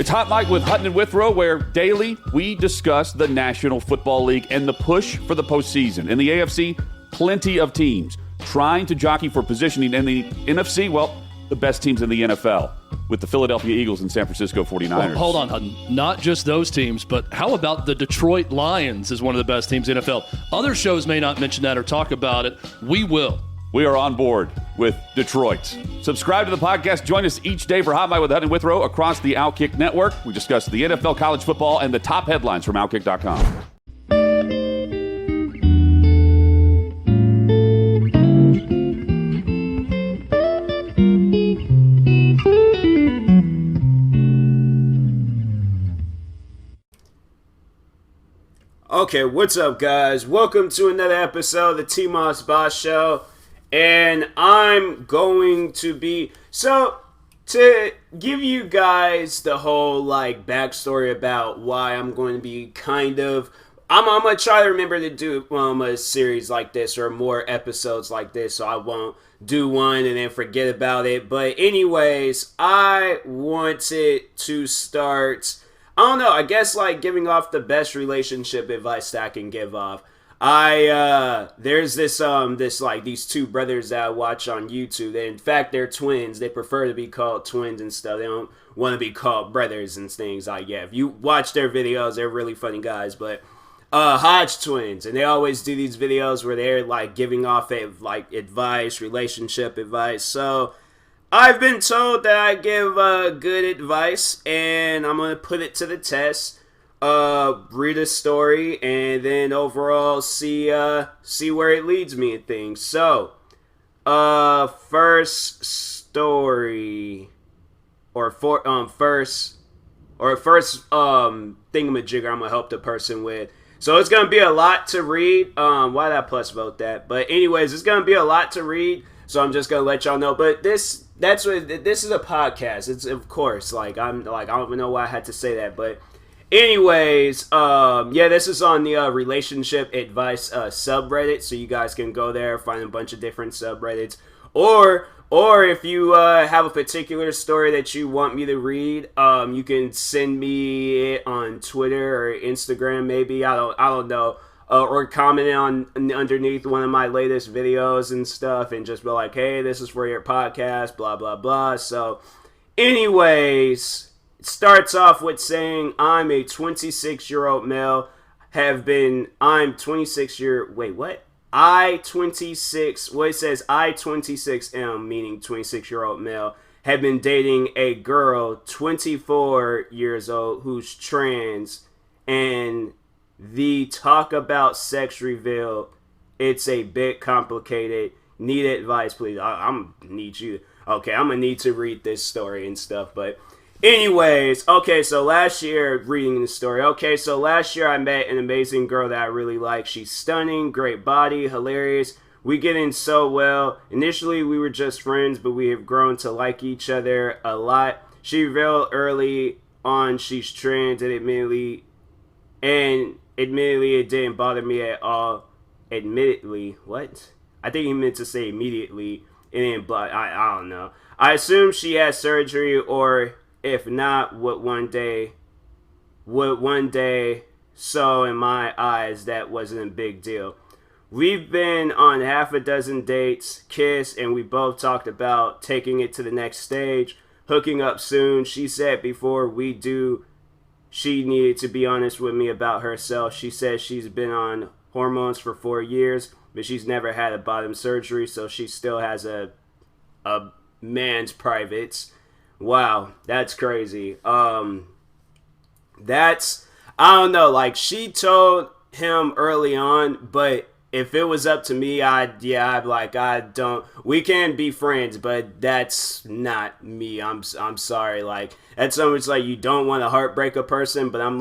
It's Hot Mike with Hutton and Withrow, where daily we discuss the National Football League and the push for the postseason. In the AFC, plenty of teams trying to jockey for positioning. In the NFC, well, the best teams in the NFL with the Philadelphia Eagles and San Francisco 49ers. Well, hold on, Hutton. Not just those teams, but how about the Detroit Lions is one of the best teams in the NFL? Other shows may not mention that or talk about it. We will. We are on board with Detroit. Subscribe to the podcast. Join us each day for Hot Mike with Hutton and Withrow across the Outkick Network. We discuss the NFL, college football, and the top headlines from Outkick.com. Okay, what's up, guys? Welcome to another episode of the TMossBoss Show. And I'm going to be... So, to give you guys the whole, backstory about why I'm going to be I'm going to try to remember to do a series like this or more episodes like this, so I won't do one and then forget about it. But anyways, I wanted to start... I don't know, I guess giving off the best relationship advice that I can give off. There's these two brothers that I watch on YouTube. In fact, they're twins. They prefer to be called twins and stuff. They don't want to be called brothers and things like that. If you watch their videos, they're really funny guys. But Hodge twins, and they always do these videos where they're giving off advice, relationship advice. So I've been told that I give good advice, and I'm going to put it to the test, read a story, and then overall see where it leads me and things. So, first story, first thingamajigger I'm going to help the person with. So it's going to be a lot to read. Why did I plus vote that? But anyways, it's going to be a lot to read, so I'm just going to let y'all know. But this is a podcast. It's, of course, I don't even know why I had to say that, but anyways, this is on the relationship advice subreddit, so you guys can go there, find a bunch of different subreddits, or if you have a particular story that you want me to read, you can send me it on Twitter or Instagram, maybe. I don't know. Or comment on underneath one of my latest videos and stuff, and just be like, hey, this is for your podcast, blah, blah, blah. So, anyways, it starts off with saying, I'm a 26-year-old male, I 26 am, meaning 26-year-old male, have been dating a girl, 24 years old, who's trans, and the talk about sex reveal, it's a bit complicated. Need advice, please. I'm gonna need to read this story and stuff. But anyways, okay, so last year, reading the story. Okay, so last year I met an amazing girl that I really like. She's stunning, great body, hilarious. We get in so well. Initially, we were just friends, but we have grown to like each other a lot. She revealed early on she's trans, and admittedly, it didn't bother me at all. Admittedly, what? I think he meant to say immediately. It didn't, but I don't know. I assume she had surgery, or if not, would one day. So in my eyes, that wasn't a big deal. We've been on half a dozen dates, kissed, and we both talked about taking it to the next stage, hooking up soon. She said before we do, she needed to be honest with me about herself. She says she's been on hormones for 4 years, but she's never had a bottom surgery, so she still has a man's privates. Wow, that's crazy. I don't know, she told him early on, but if it was up to me, we can be friends, but that's not me. I'm sorry. That's so much you don't want to heartbreak a person, but I'm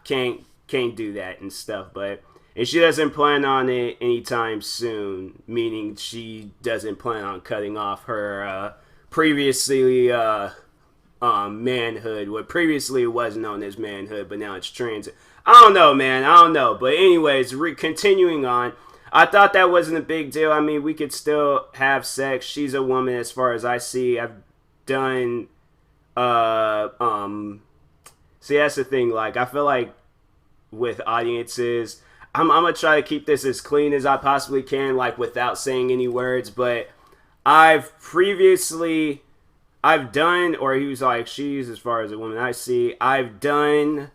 can't do that and stuff. But, and she doesn't plan on it anytime soon, meaning she doesn't plan on cutting off her, previously, manhood. What previously was known as manhood, but now it's trans. I don't know, man. I don't know. But anyways, continuing on. I thought that wasn't a big deal. I mean, we could still have sex. She's a woman as far as I see. I've done See, that's the thing. Like, I feel like with audiences, I'm gonna try to keep this as clean as I possibly can, like without saying any words. But I've done, or he was like, she's, as far as a woman I see, I've done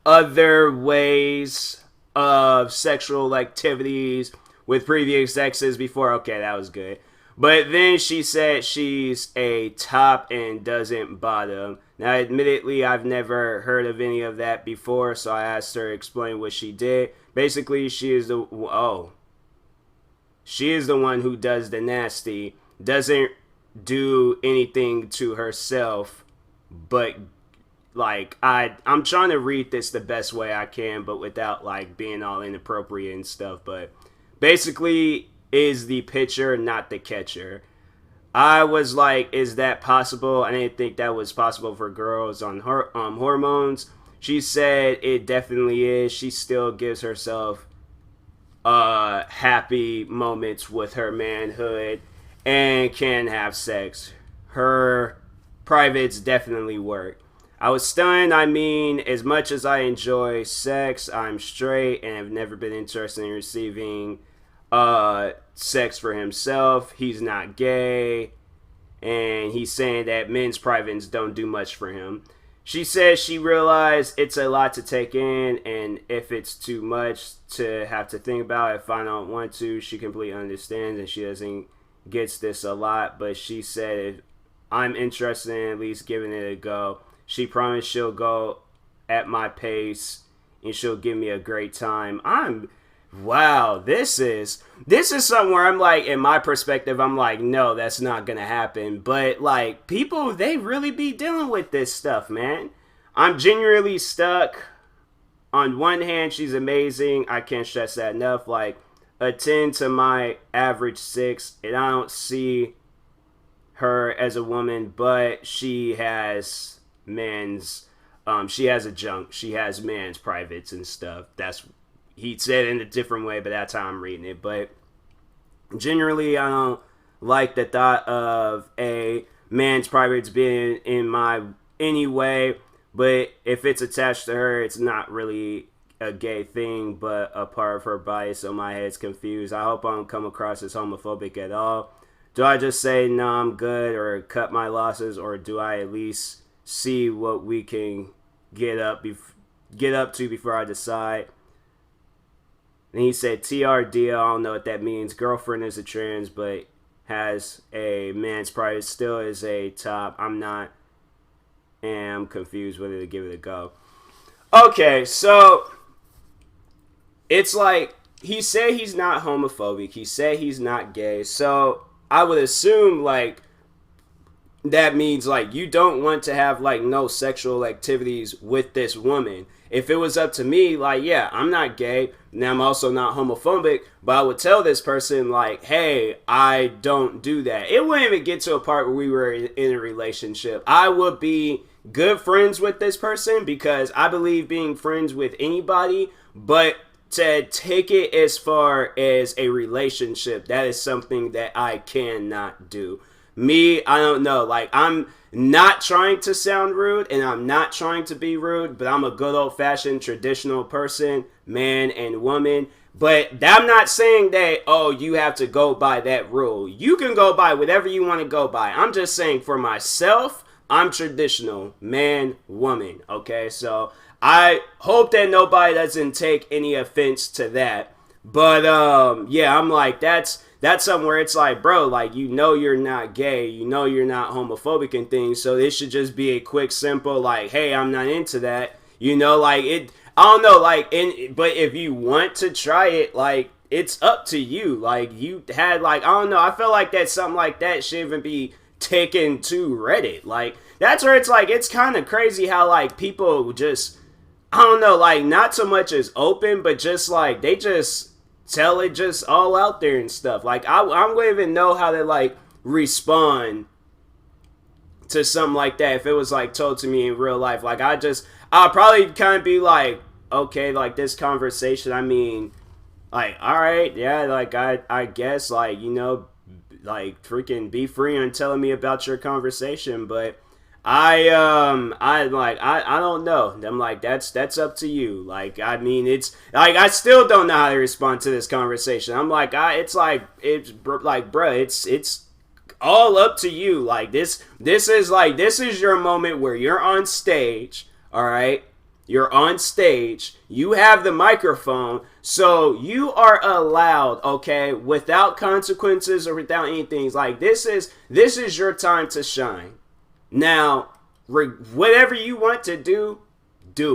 other ways of sexual activities with previous exes before. Okay, that was good. But then she said she's a top and doesn't bottom. Now, admittedly, I've never heard of any of that before, so I asked her to explain what she did. Basically, she is the one who does the nasty, doesn't do anything to herself, but like I'm trying to read this the best way I can, but without like being all inappropriate and stuff. But basically, is the pitcher, not the catcher. I was like, is that possible? I didn't think that was possible for girls on her hormones. She said it definitely is. She still gives herself happy moments with her manhood and can have sex. Her privates definitely work. I was stunned. I mean, as much as I enjoy sex, I'm straight and have never been interested in receiving sex for himself. He's not gay, and he's saying that men's privates don't do much for him. She says she realized it's a lot to take in, and if it's too much to have to think about, if I don't want to, she completely understands, and she doesn't gets this a lot. But she said if I'm interested in at least giving it a go, she promised she'll go at my pace and she'll give me a great time. Wow, this is something where I'm like, in my perspective, I'm like, no, that's not gonna happen. But like, people, they really be dealing with this stuff, man. I'm genuinely stuck. On one hand, she's amazing. I can't stress that enough. Like, a 10 to my average 6, and I don't see her as a woman, but she has men's, she has men's privates and stuff. He said it in a different way, but that's how I'm reading it. But generally, I don't like the thought of a man's privates being in my any way. But if it's attached to her, it's not really a gay thing, but a part of her body. So my head's confused. I hope I don't come across as homophobic at all. Do I just say, no, I'm good, or cut my losses, or do I at least see what we can get up to before I decide? And he said, TRD, I don't know what that means. Girlfriend is a trans, but has a man's private, still is a top. I'm not, and I'm confused whether to give it a go. Okay, so it's like, he said he's not homophobic. He said he's not gay. So I would assume, like, that means, like, you don't want to have, like, no sexual activities with this woman. If it was up to me, like, yeah, I'm not gay, and I'm also not homophobic, but I would tell this person, like, hey, I don't do that. It wouldn't even get to a part where we were in a relationship. I would be good friends with this person because I believe being friends with anybody, but to take it as far as a relationship, that is something that I cannot do. Me, I don't know. Like, I'm not trying to sound rude, and I'm not trying to be rude, but I'm a good old-fashioned traditional person, man and woman. But I'm not saying that, oh, you have to go by that rule. You can go by whatever you want to go by. I'm just saying for myself, I'm traditional, man, woman, okay? So I hope that nobody doesn't take any offense to that. But, yeah, I'm like, that's something where it's like, bro, like, you know you're not gay, you know you're not homophobic and things, so this should just be a quick, simple, like, hey, I'm not into that, you know, like, it, I don't know, like, but if you want to try it, like, it's up to you, like, you had, like, I don't know, I feel like that something like that should even be taken to Reddit, like, that's where it's like, it's kind of crazy how, like, people just, I don't know, like, not so much as open, but just, like, they just tell it just all out there and stuff. Like, I wouldn't even know how to, like, respond to something like that if it was, like, told to me in real life. Like, I'll probably kind of be like, okay, like, this conversation, I mean, like, all right, yeah, like, I guess, like, you know, like, freaking be free on telling me about your conversation, but I don't know. I'm like, that's up to you. Like, I mean, it's like I still don't know how to respond to this conversation. I'm like, it's like bruh, it's all up to you. Like this is your moment where you're on stage. All right, you're on stage. You have the microphone, so you are allowed, okay, without consequences or without anything. Like this is your time to shine. Now, whatever you want to do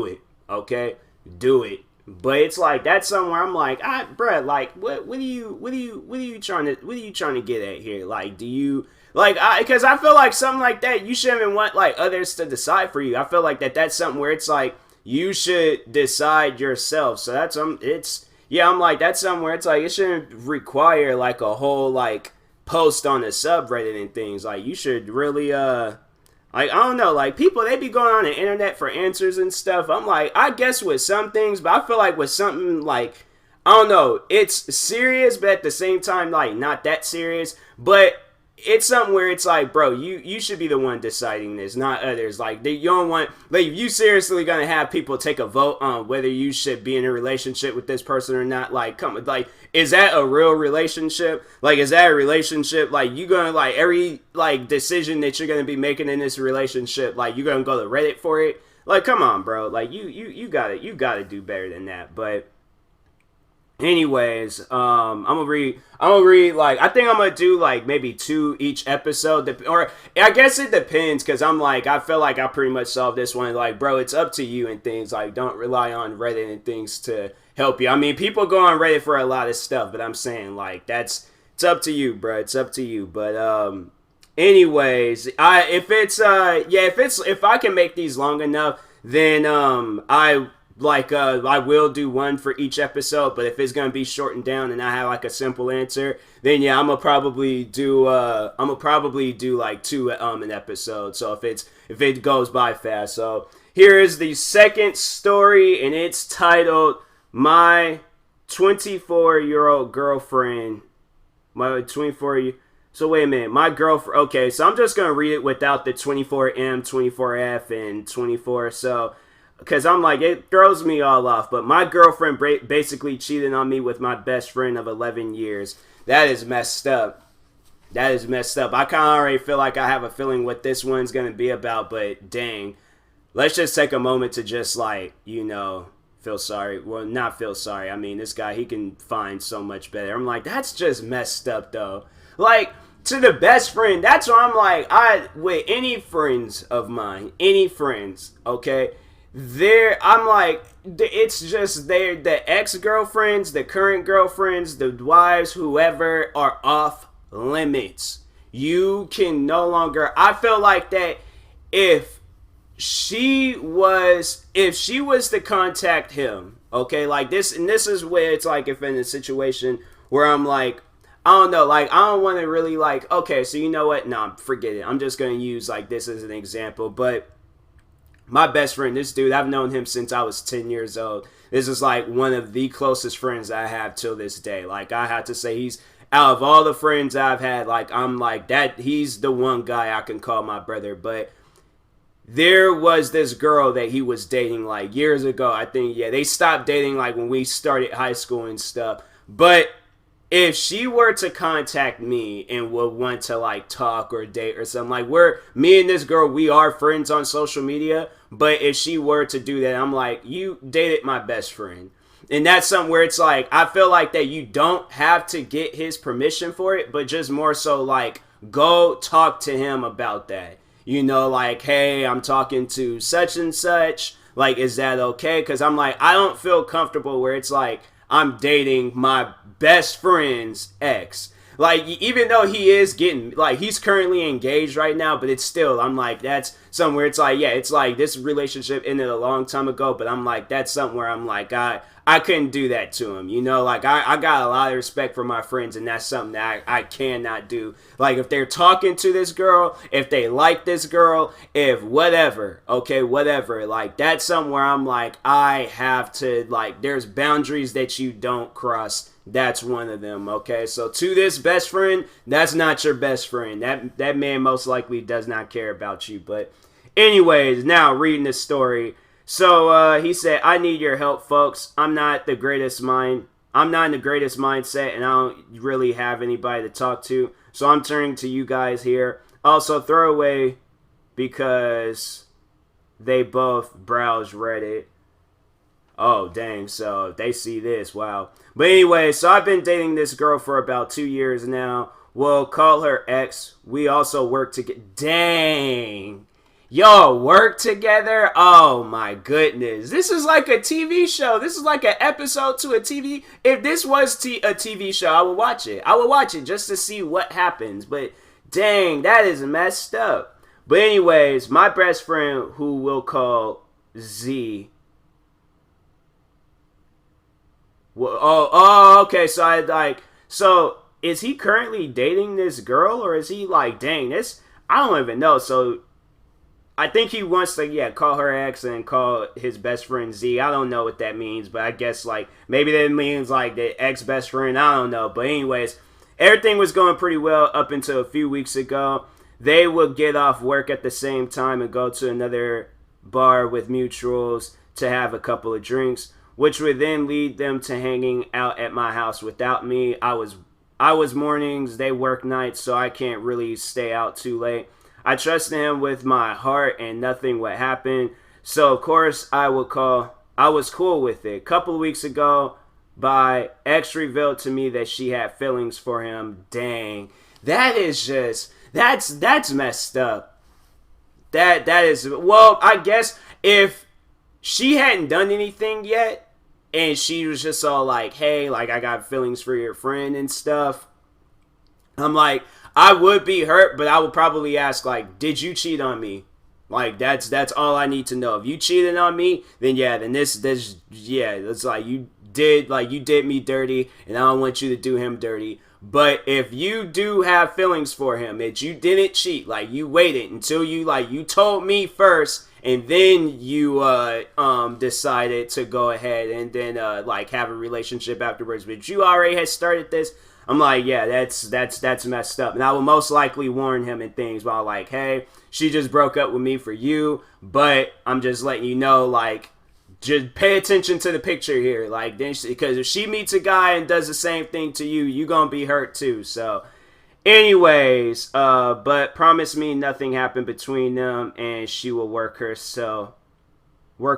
it. Okay, do it. But it's like that's somewhere I'm like, bruh, like what are you trying to get at here? Like, do you like because I feel like something like that you shouldn't even want like others to decide for you. I feel like that's something where it's like you should decide yourself. So that's I'm like that's something where it's like it shouldn't require like a whole like post on the subreddit and things. Like you should really like, I don't know, like, people, they be going on the internet for answers and stuff. I'm like, I guess with some things, but I feel like with something, like, I don't know, it's serious, but at the same time, like, not that serious. But it's something where it's like, bro, you should be the one deciding this, not others. Like, you don't want, like, if you seriously gonna have people take a vote on whether you should be in a relationship with this person or not, like, like, is that a real relationship? Like, is that a relationship? Like, you gonna, like, every, like, decision that you're gonna be making in this relationship, like, you gonna go to Reddit for it? Like, come on, bro. Like, you gotta do better than that. But anyways, I'm gonna read, like, I think I'm gonna do, like, maybe 2 each episode, or, I guess it depends, because I'm, like, I feel like I pretty much solved this one, like, bro, it's up to you and things, like, don't rely on Reddit and things to help you. I mean, people go on Reddit for a lot of stuff, but I'm saying, like, it's up to you, bro, it's up to you, but, anyways, if I can make these long enough, then, I will do one for each episode, but if it's gonna be shortened down and I have like a simple answer, then yeah, I'm gonna probably do like 2 an episode. So if it goes by fast. So here is the second story, and it's titled "My 24-year-old girlfriend." My 24. So wait a minute, my girlfriend. Okay, so I'm just gonna read it without the 24M, 24F, and 24. So. Because I'm like, it throws me all off. But my girlfriend basically cheated on me with my best friend of 11 years. That is messed up. That is messed up. I kind of already feel like I have a feeling what this one's going to be about. But dang. Let's just take a moment to just like, feel sorry. Well, not feel sorry. I mean, this guy, he can find so much better. I'm like, that's just messed up though. Like, to the best friend. That's why I'm like, with any friends of mine, okay? I'm like, it's just the ex-girlfriends, the current girlfriends, the wives, whoever are off limits. You can no longer, I feel like that if she was to contact him, okay, like this, and this is where it's like if in a situation where I'm like, I don't know, like, I don't want to really like, okay, so you know what, nah, forget it. I'm just going to use like this as an example, but my best friend, this dude, I've known him since I was 10 years old. This is like one of the closest friends I have till this day. Like, I have to say, he's out of all the friends I've had, like, I'm like that. He's the one guy I can call my brother. But there was this girl that he was dating like years ago. I think, yeah, they stopped dating like when we started high school and stuff. But if she were to contact me and would want to like talk or date or something, like me and this girl, we are friends on social media, but if she were to do that, I'm like, you dated my best friend. And that's something where it's like, I feel like that you don't have to get his permission for it, but just more so like, go talk to him about that. Like, hey, I'm talking to such and such. Like, is that okay? Because I'm like, I don't feel comfortable where it's like, I'm dating my best friend's ex. Like, even though he is getting, like, he's currently engaged right now, but it's still, I'm like, that's somewhere it's like, yeah, it's like this relationship ended a long time ago, but I'm like, that's something where I'm like, I couldn't do that to him, like, I got a lot of respect for my friends, and that's something that I cannot do. Like, if they're talking to this girl, if they like this girl, if whatever, okay, whatever, like, that's something where I'm like, I have to, like, there's boundaries that you don't cross. That's one of them, okay? So to this best friend, that's not your best friend. That man most likely does not care about you. But Anyways, now reading the story. So he said, I need your help, folks. I'm not in the greatest mindset, and I don't really have anybody to talk to. So I'm turning to you guys here. Also, throwaway because they both browse Reddit. Oh, dang. So they see this. Wow. But anyway, so I've been dating this girl for about 2 years now. We'll call her X. We also work together. Dang. Y'all work together? Oh my goodness. This is like a TV show. This is like an episode to a TV. If this was a TV show, I would watch it. I would watch it just to see what happens. But dang, that is messed up. But anyways, my best friend, who we'll call Z. Okay. So is he currently dating this girl, or is he like, dang, this? I don't even know. So I think he wants to, call her X and call his best friend Z. I don't know what that means, but I guess, maybe that means, the ex-best friend. I don't know. But anyways, everything was going pretty well up until a few weeks ago. They would get off work at the same time and go to another bar with mutuals to have a couple of drinks, which would then lead them to hanging out at my house without me. I was mornings, they work nights, so I can't really stay out too late. I trusted him with my heart and nothing would happen. So, of course, I was cool with it. A couple of weeks ago, X revealed to me that she had feelings for him. Dang. That is just, that's messed up. That is, well, I guess if she hadn't done anything yet and she was just all like, hey, I got feelings for your friend and stuff, I'm like, I would be hurt, but I would probably ask, did you cheat on me? That's all I need to know. If you cheated on me, then it's you did me dirty, and I don't want you to do him dirty. But if you do have feelings for him, that you didn't cheat, you waited until you told me first, and then you decided to go ahead and then have a relationship afterwards, but you already had started this. I'm like, yeah, that's messed up. And I will most likely warn him and things about hey, she just broke up with me for you, but I'm just letting you know, just pay attention to the picture here. Because if she meets a guy and does the same thing to you, you're going to be hurt too. So anyways, but promise me nothing happened between them and she will work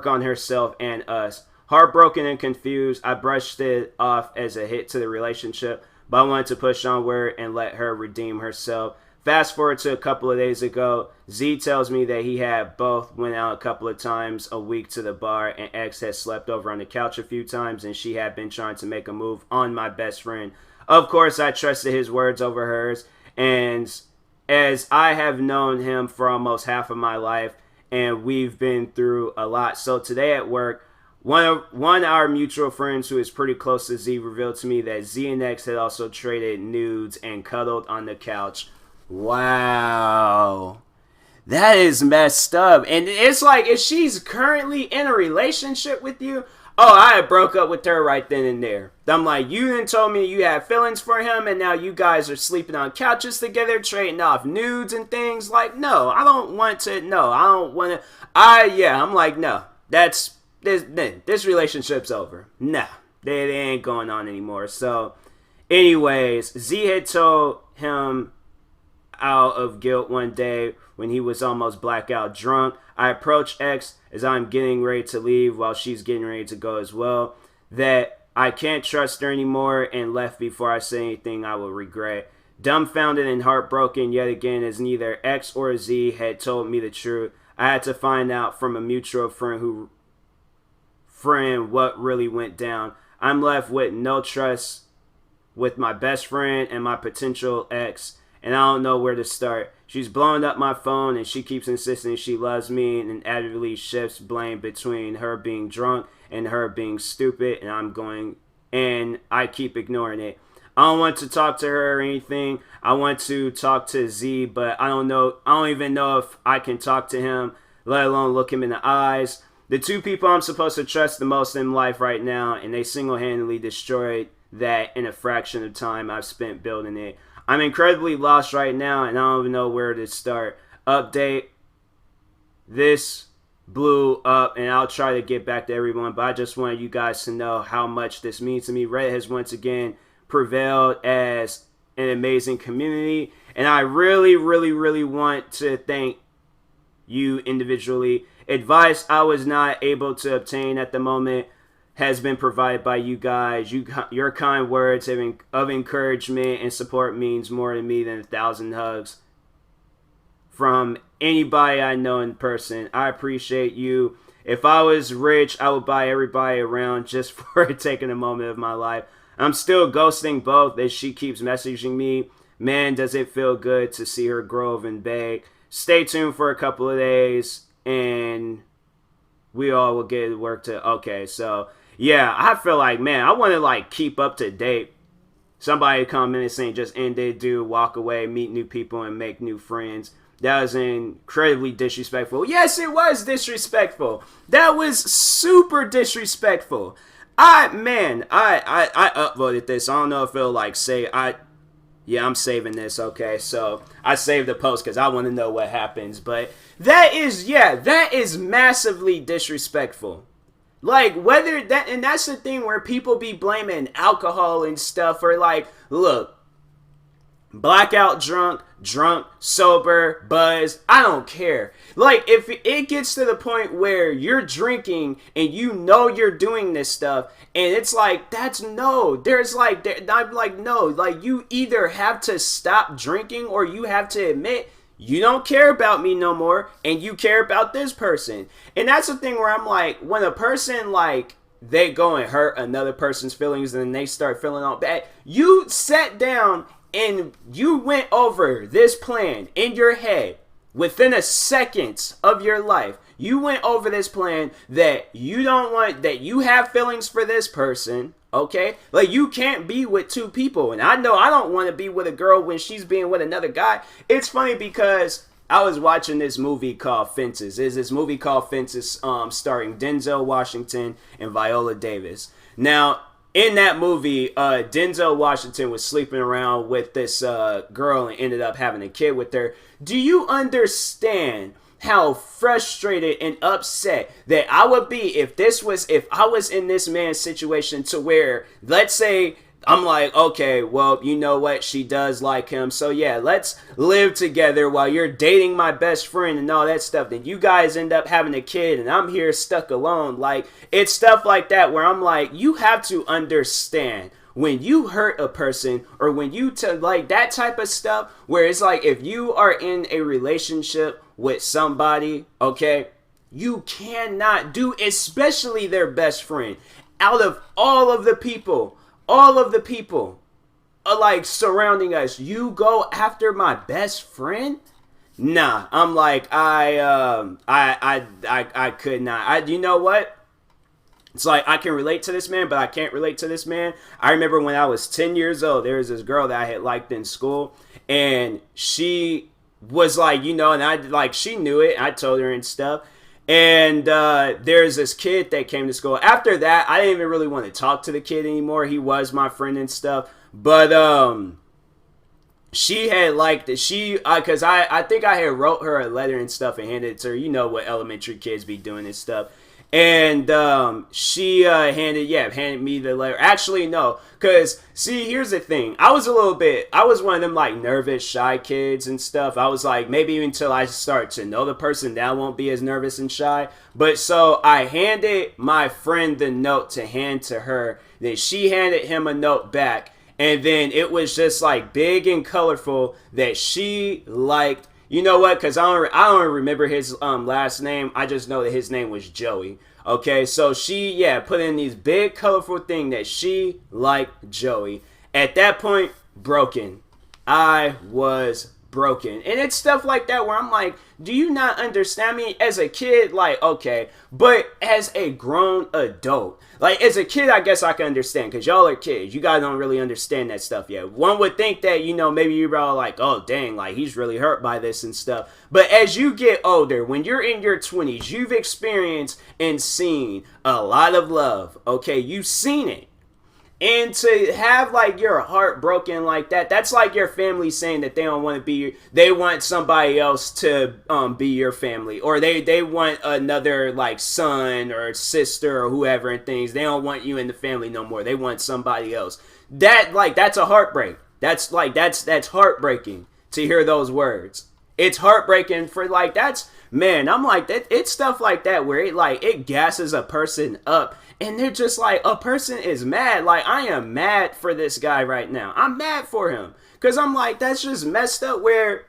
on herself and us. Heartbroken and confused, I brushed it off as a hit to the relationship, but I wanted to push onward and let her redeem herself. Fast forward to a couple of days ago, Z tells me that he had both went out a couple of times a week to the bar, and X had slept over on the couch a few times, and she had been trying to make a move on my best friend. Of course, I trusted his words over hers, and as I have known him for almost half of my life, and we've been through a lot. So today at work, one of our mutual friends who is pretty close to Z revealed to me that Z and X had also traded nudes and cuddled on the couch. Wow. That is messed up. And it's if she's currently in a relationship with you, I had broke up with her right then and there. I'm like, you didn't told me you had feelings for him, and now you guys are sleeping on couches together, trading off nudes and things. No, I don't want to. No, I don't want to. I'm like, no, this relationship's over. Nah, they ain't going on anymore. So, anyways, Z had told him out of guilt one day when he was almost blackout drunk. I approached X as I'm getting ready to leave while she's getting ready to go as well, that I can't trust her anymore, and left before I say anything I will regret. Dumbfounded and heartbroken yet again, as neither X or Z had told me the truth. I had to find out from a mutual friend what really went down. I'm left with no trust with my best friend and my potential ex, and I don't know where to start. She's blowing up my phone, and she keeps insisting she loves me, and actively shifts blame between her being drunk and her being stupid, and I keep ignoring it. I don't want to talk to her or anything. I want to talk to Z, but I don't even know if I can talk to him, let alone look him in the eyes. The two people I'm supposed to trust the most in life right now, and they single-handedly destroyed that in a fraction of time I've spent building it. I'm incredibly lost right now, and I don't even know where to start. Update. this blew up, and I'll try to get back to everyone, but I just wanted you guys to know how much this means to me. Reddit has once again prevailed as an amazing community, and I really, really, really want to thank you individually. Advice I was not able to obtain at the moment has been provided by you guys. Your kind words of encouragement and support means more to me than 1,000 hugs from anybody I know in person. I appreciate you. If I was rich, I would buy everybody around just for taking a moment of my life. I'm still ghosting both as she keeps messaging me. Man, does it feel good to see her grow and beg. Stay tuned for a couple of days, and we all will get work to. Okay, so yeah, I feel like, man, I want to like keep up to date. Somebody come in and saying just end it, dude, walk away, meet new people, and make new friends. That was incredibly disrespectful. Yes, it was disrespectful. That was super disrespectful. I upvoted this. I don't know if it'll like say yeah, I'm saving this, okay? So I saved the post because I want to know what happens. But that is massively disrespectful. Like, whether that, and that's the thing where people be blaming alcohol and stuff, or like, look, blackout drunk, sober, buzz, I don't care. Like, if it gets to the point where you're drinking and you know you're doing this stuff, and it's like, I'm like, no, like, you either have to stop drinking or you have to admit you don't care about me no more and you care about this person. And that's the thing where I'm like, when a person, like, they go and hurt another person's feelings and then they start feeling all bad, you sat down and you went over this plan in your head within a second of your life. You went over this plan that you don't want, that you have feelings for this person, okay? Like, you can't be with two people. And I know I don't want to be with a girl when she's being with another guy. It's funny because I was watching this movie called Fences. It's this movie called Fences starring Denzel Washington and Viola Davis. Now, in that movie, Denzel Washington was sleeping around with this girl and ended up having a kid with her. Do you understand how frustrated and upset that I would be if I was in this man's situation, to where, let's say, I'm like, okay, well, you know what? She does like him. So yeah, let's live together while you're dating my best friend and all that stuff. Then you guys end up having a kid and I'm here stuck alone. Like, it's stuff like that where I'm like, you have to understand when you hurt a person, or when you like that type of stuff, where it's like, if you are in a relationship with somebody, okay, you cannot do, especially their best friend, out of all of the people are like surrounding us, you go after my best friend? Nah, I'm like, I could not. You know what? It's like, I can relate to this man, but I can't relate to this man. I remember when I was 10 years old, there was this girl that I had liked in school, and she was like, you know, and I like, she knew it. I told her and stuff. And there's this kid that came to school. After that, I didn't even really want to talk to the kid anymore. He was my friend and stuff. But she had liked it. Because I think I had wrote her a letter and stuff and handed it to her. You know what elementary kids be doing and stuff. And she handed me the letter. Actually, no. Because, see, here's the thing. I was one of them, like, nervous, shy kids and stuff. I was like, maybe until I start to know the person, that I won't be as nervous and shy. But so I handed my friend the note to hand to her. Then she handed him a note back. And then it was just, like, big and colorful that she liked. You know what? Because I don't remember his last name. I just know that his name was Joey. Okay, so she, put in these big, colorful thing that she liked Joey. At that point, broken. I was broken. And it's stuff like that where I'm like, do you not understand me? As a kid, like, okay. But as a grown adult, like, as a kid, I guess I can understand, because y'all are kids. You guys don't really understand that stuff yet. One would think that, you know, maybe you're all like, oh, dang, like, he's really hurt by this and stuff. But as you get older, when you're in your 20s, you've experienced and seen a lot of love, okay? You've seen it. And to have like your heart broken like that, that's like your family saying that they don't want to be, they want somebody else to be your family, or they want another like son or sister or whoever and things. They don't want you in the family no more. They want somebody else. That's a heartbreak. That's heartbreaking to hear those words. It's heartbreaking for like, that's, man, I'm like, it's stuff like that where it gasses a person up. And they're just like, a person is mad. Like, I am mad for this guy right now. I'm mad for him. Because I'm like, that's just messed up where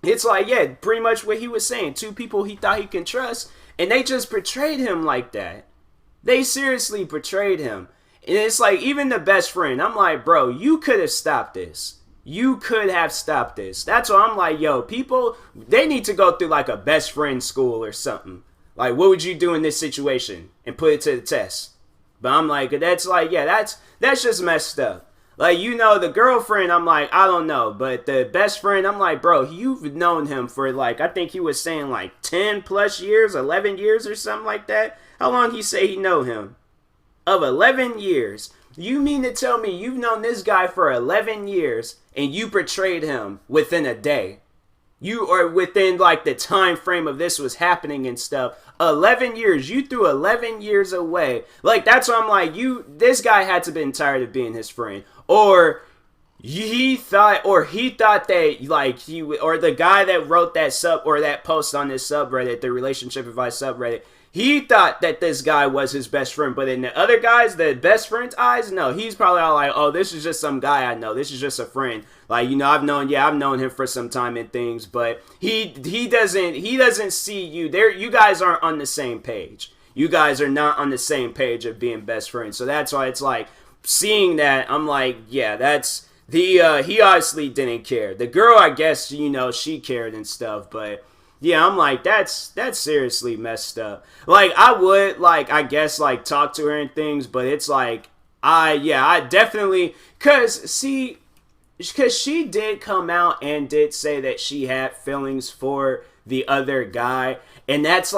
it's like, yeah, pretty much what he was saying. Two people he thought he can trust, and they just betrayed him like that. They seriously betrayed him. And it's like, even the best friend, I'm like, bro, you could have stopped this. You could have stopped this. That's why I'm like, yo, people, they need to go through like a best friend school or something. Like, what would you do in this situation? And put it to the test. But I'm like, that's like, yeah, that's just messed up. Like, you know, the girlfriend, I'm like, I don't know. But the best friend, I'm like, bro, you've known him for like, I think he was saying like 10 plus years, 11 years or something like that. How long he say he know him? Of 11 years. You mean to tell me you've known this guy for 11 years and you betrayed him within a day? You are within like the time frame of this was happening and stuff. 11 years. You threw 11 years away. Like, that's why I'm like, this guy had to been tired of being his friend. Or he thought that like or the guy that wrote that post on this subreddit, the relationship advice subreddit, he thought that this guy was his best friend, but in the other guys, the best friend's eyes, no, he's probably all like, oh, this is just some guy I know. This is just a friend. Like, you know, I've known him for some time and things, but he doesn't see you there. You guys aren't on the same page. You guys are not on the same page of being best friends. So that's why it's like, seeing that, I'm like, yeah, that's he obviously didn't care. The girl, I guess, you know, she cared and stuff, but yeah, I'm like, that's seriously messed up. Like, I would, like, I guess, like, talk to her and things, but it's like, I definitely, because she did come out and did say that she had feelings for the other guy, and that's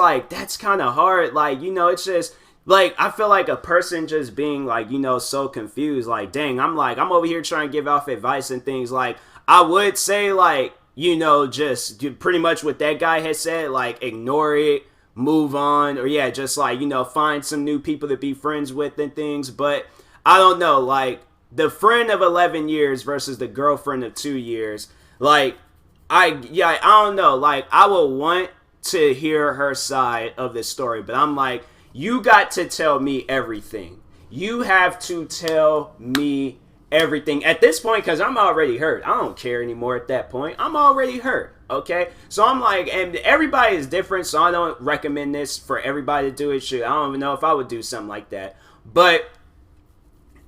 kind of hard. Like, you know, it's just, like, I feel like a person just being, like, you know, so confused, like, dang, I'm over here trying to give off advice and things, like, I would say, like, you know, just pretty much what that guy has said, like, ignore it, move on, or yeah, just like, you know, find some new people to be friends with and things. But I don't know, like, the friend of 11 years versus the girlfriend of 2 years, like, I don't know, like, I would want to hear her side of the story, but I'm like, you got to tell me everything. You have to tell me everything at this point, because I'm already hurt. I don't care anymore at that point. I'm already hurt, okay? So I'm like, and everybody is different, so I don't recommend this for everybody to do it. Shoot, I don't even know if I would do something like that. But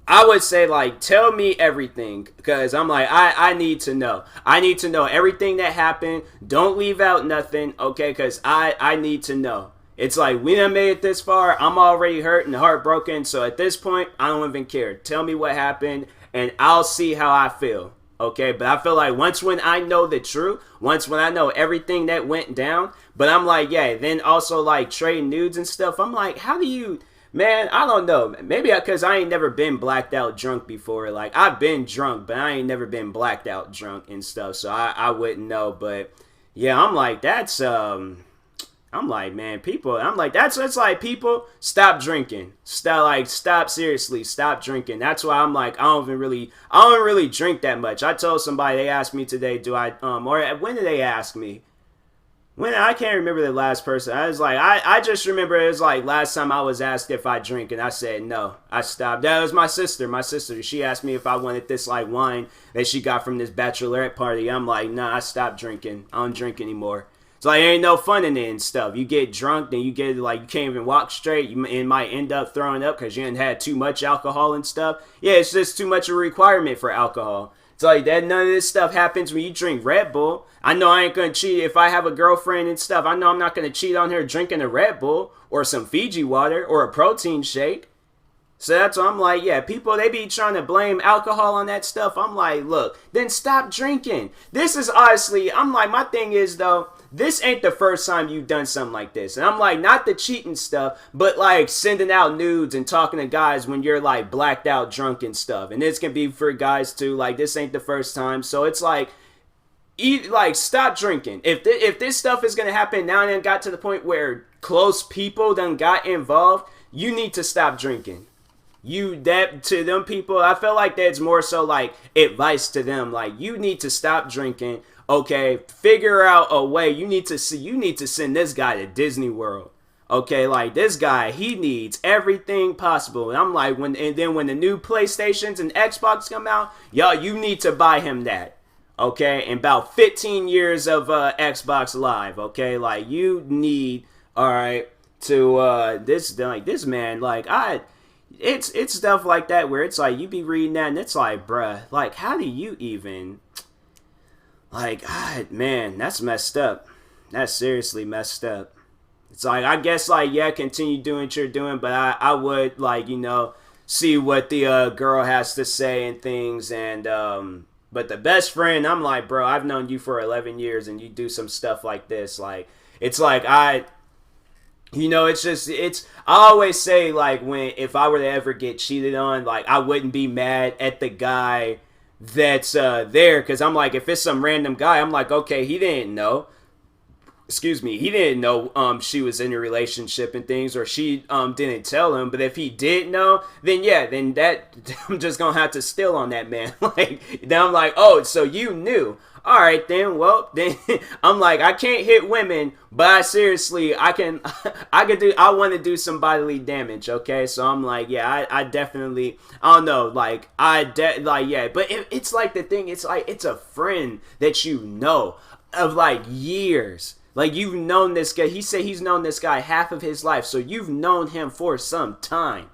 I would say, like, tell me everything, because I'm like, I need to know. I need to know everything that happened. Don't leave out nothing, okay? Because I need to know. It's like, we done made it this far. I'm already hurt and heartbroken, so at this point, I don't even care. Tell me what happened, and I'll see how I feel, okay? But I feel like once when I know the truth, when I know everything that went down, but I'm like, yeah, then also, like, trading nudes and stuff, I'm like, how do you, man, I don't know. Maybe because I ain't never been blacked out drunk before. Like, I've been drunk, but I ain't never been blacked out drunk and stuff, so I wouldn't know. But, yeah, I'm like, that's, I'm like, man, people, I'm like, that's like, people, stop drinking. Stop, seriously, stop drinking. That's why I'm like, I don't really drink that much. I told somebody, they asked me today, or when did they ask me? I can't remember the last person. I was like, I just remember it was like last time I was asked if I drink, and I said no. I stopped. That was my sister. She asked me if I wanted this like wine that she got from this bachelorette party. I'm like, nah, I stopped drinking. I don't drink anymore. It's like, ain't no fun in it and stuff. You get drunk, then you get, like, you can't even walk straight. You might end up throwing up because you ain't had too much alcohol and stuff. Yeah, it's just too much of a requirement for alcohol. It's like that. None of this stuff happens when you drink Red Bull. I know I ain't going to cheat if I have a girlfriend and stuff. I know I'm not going to cheat on her drinking a Red Bull or some Fiji water or a protein shake. So that's why I'm like, yeah, people, they be trying to blame alcohol on that stuff. I'm like, look, then stop drinking. This is honestly, I'm like, my thing is, though, this ain't the first time you've done something like this. And I'm like, not the cheating stuff, but like sending out nudes and talking to guys when you're like blacked out drunk and stuff. And this can be for guys too. Like, this ain't the first time. So it's like, stop drinking. If this stuff is gonna happen now and then, got to the point where close people done got involved, you need to stop drinking. To them people, I feel like that's more so like advice to them. Like, you need to stop drinking. Okay, figure out a way. You need to send this guy to Disney World. Okay, like, this guy, he needs everything possible. And I'm like, when the new PlayStations and Xbox come out, y'all, you need to buy him that. Okay, and about 15 years of Xbox Live. Okay, like, you need, all right, to this man, like, it's stuff like that where it's like you be reading that and it's like, bruh, like, how do you even, like, man, that's messed up. That's seriously messed up. It's like, I guess, like, yeah, continue doing what you're doing, but I would, like, see what the girl has to say and things. And but the best friend, I'm like, bro, I've known you for 11 years and you do some stuff like this. Like, it's like, I always say, like, if I were to ever get cheated on, like, I wouldn't be mad at the guy that's there, because I'm like, if it's some random guy, I'm like, okay, he didn't know she was in a relationship and things, or she didn't tell him. But if he did know, then that I'm just gonna have to steal on that man. Like, then I'm like, oh, so you knew. All right, then. Well, then I'm like, I can't hit women, but I want to do some bodily damage. Okay, so I'm like, yeah, I definitely, I don't know, like, yeah. But it's like the thing, it's like, it's a friend that you know of like years. Like, you've known this guy. He said he's known this guy half of his life, so you've known him for some time.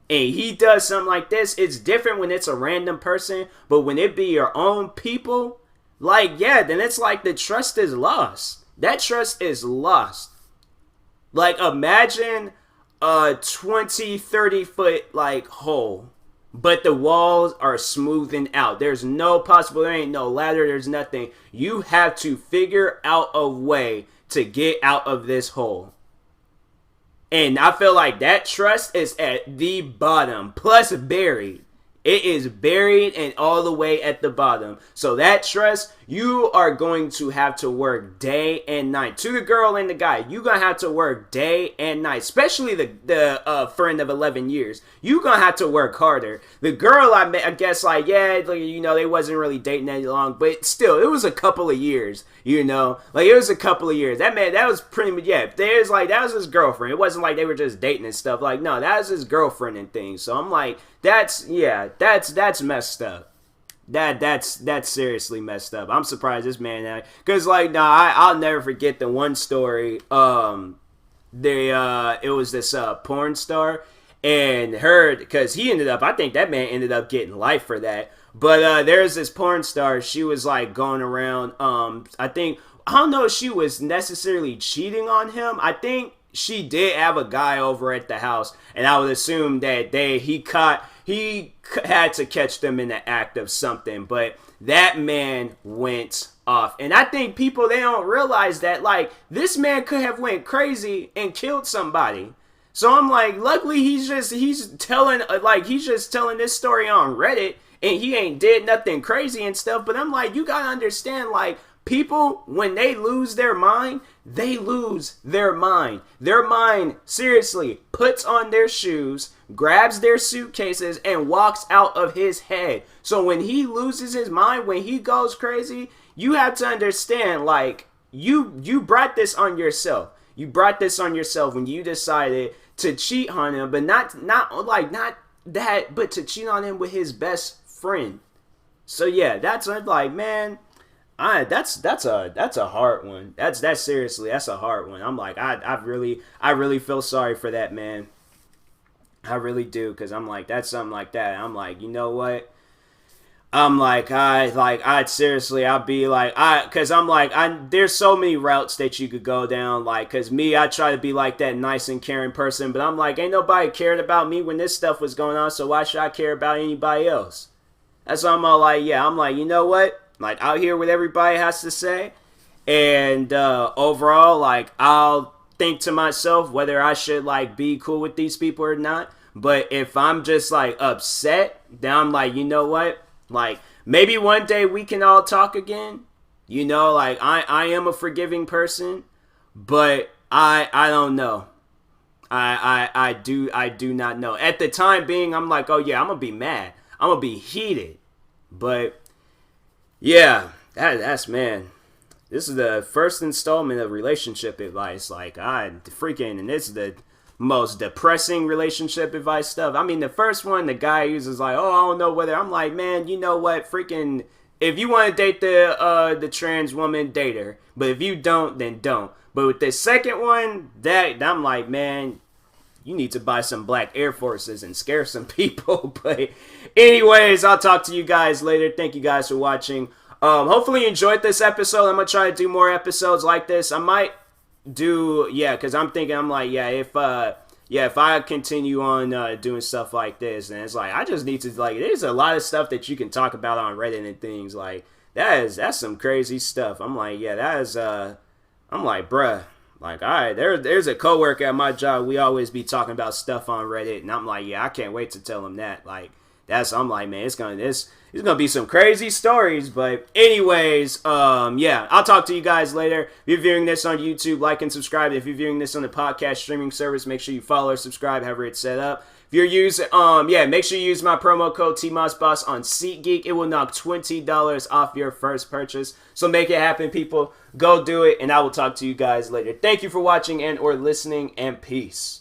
And he does something like this. It's different when it's a random person, but when it be your own people, like, yeah, then it's like the trust is lost. That trust is lost. Like, imagine a 20, 30 foot, like, hole, but the walls are smoothing out. There's no possible, there ain't no ladder, there's nothing. You have to figure out a way to get out of this hole. And I feel like that trust is at the bottom, plus buried. It is buried and all the way at the bottom. So that trust, you are going to have to work day and night. To the girl and the guy, you're going to have to work day and night. Especially the friend of 11 years. You're going to have to work harder. The girl, I guess, like, yeah, they wasn't really dating that long. But still, it was a couple of years, Like, it was a couple of years. That man, that was pretty much, yeah. That was his girlfriend. It wasn't like they were just dating and stuff. Like, no, that was his girlfriend and things. So I'm like, that's messed up. That's seriously messed up. I'm surprised this man, because like, I'll never forget the one story. It was this porn star, and because I think that man ended up getting life for that. But there's this porn star. She was like going around. I don't know if she was necessarily cheating on him. I think she did have a guy over at the house, and I would assume that he had to catch them in the act of something, but that man went off. And I think people, they don't realize that, like, this man could have went crazy and killed somebody. So I'm like, luckily he's just telling this story on Reddit, and he ain't did nothing crazy and stuff. But I'm like, you gotta understand, like, people, when they lose their mind, they lose their mind. Their mind, seriously, puts on their shoes, grabs their suitcases, and walks out of his head. So when he loses his mind, when he goes crazy, you have to understand, like, you brought this on yourself. You brought this on yourself when you decided to cheat on him, but not that, but to cheat on him with his best friend. So yeah, that's like, man, that's a hard one. That's a hard one. I'm like, I really feel sorry for that man. I really do, because I'm like, that's something like that. I'm like, you know what? I'm like, I'd be like, because I'm like, there's so many routes that you could go down, like, because me, I try to be like that nice and caring person, but I'm like, ain't nobody cared about me when this stuff was going on, so why should I care about anybody else? That's why I'm all like, yeah, I'm like, you know what? Like, I'll hear what everybody has to say, And overall, like, I'll think to myself whether I should, like, be cool with these people or not. But if I'm just, like, upset, then I'm like, you know what? Like, maybe one day we can all talk again. You know, like, I am a forgiving person, but I don't know. I do not know. At the time being, I'm like, oh yeah, I'm gonna be mad. I'm gonna be heated. But yeah, that's man. This is the first installment of relationship advice. Like, and this is the most depressing relationship advice stuff. I mean, the first one, the guy uses like, oh, I don't know whether. I'm like, man, you know what? Freaking, if you want to date the trans woman, date her. But if you don't, then don't. But with the second one, that I'm like, man, you need to buy some black Air Forces and scare some people. But anyways, I'll talk to you guys later. Thank you guys for watching. Hopefully you enjoyed this episode. I'm going to try to do more episodes like this. I might do, because I'm thinking, I'm like, if I continue on doing stuff like this, then it's like, I just need to, like, there's a lot of stuff that you can talk about on Reddit and things. Like, that's some crazy stuff. I'm like, I'm like, bruh. Like, all right, there's a coworker at my job. We always be talking about stuff on Reddit, and I'm like, I can't wait to tell him that. Like, I'm like, man, it's gonna be some crazy stories. But anyways, I'll talk to you guys later. If you're viewing this on YouTube, like and subscribe. If you're viewing this on the podcast streaming service, make sure you follow or subscribe, however it's set up. If you're using, make sure you use my promo code TMossBoss on SeatGeek. It will knock $20 off your first purchase. So make it happen, people. Go do it, and I will talk to you guys later. Thank you for watching and or listening, and peace.